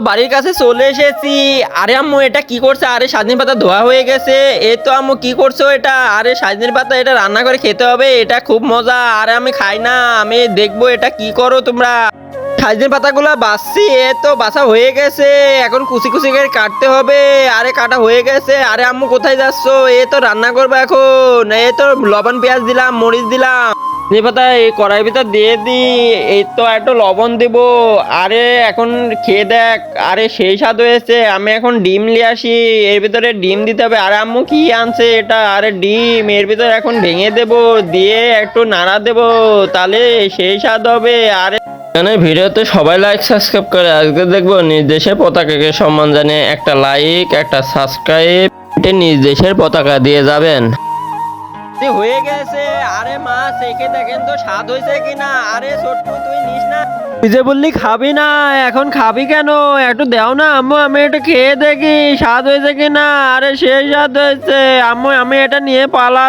বাড়ির কাছে চলে এসেছি। আরে আম্মু এটা কি করছে? আরে সাজনে পাতা ধোয়া হয়ে গেছে। এ তো আম্মু কি করছো এটা? আরে সাজনের পাতা এটা রান্না করে খেতে হবে, এটা খুব মজা। আরে আমি খাই না, আমি দেখবো এটা কি করো তোমরা। সাজনের পাতাগুলো বাছছি, এ তো বাছা হয়ে গেছে। এখন কুচি কুচি করে কাটতে হবে। আরে কাটা হয়ে গেছে। আরে আম্মু কোথায় যাচ্ছো? এ তো রান্না করবো এখন। এ তো লবণ পেঁয়াজ দিলাম, মরিচ দিলাম। ধনে পাতা এই কড়াইয়ের ভিতর দিয়ে দি। এই তো একটু লবণ দেব। আরে এখন খেয়ে দেখ। আরে সেই স্বাদ হয়েছে। আমি এখন ডিম নিয়ে আসি, এর ভিতরে ডিম দিতে হবে। আরে আম্মু কি আনছে এটা? আরে ডিম এর ভিতরে এখন ভেঙে দেব, দিয়ে একটু নাড়া দেব, তাহলে সেই স্বাদ হবে। আরে এখানে ভিডিওতে সবাই লাইক সাবস্ক্রাইব করে। আজকে দেখবো নিজ দেশের পতাকাকে সম্মান জানিয়ে একটা লাইক একটা সাবস্ক্রাইব নিজ দেশের পতাকা দিয়ে যাবেন। হয়ে গেছে। আরে মা চেখে দেখেন তো স্বাদ হয়েছে কিনা। আরে ছোট্টু তুই নিস না, তুই যে বললি খাবি না, এখন খাবি কেন? একটু দাও না আম্মু, আমি একটু খেয়ে দেখি স্বাদ হয়েছে কিনা। আরে সেই স্বাদ হয়েছে আম্মু, আমি এটা নিয়ে পালালাম।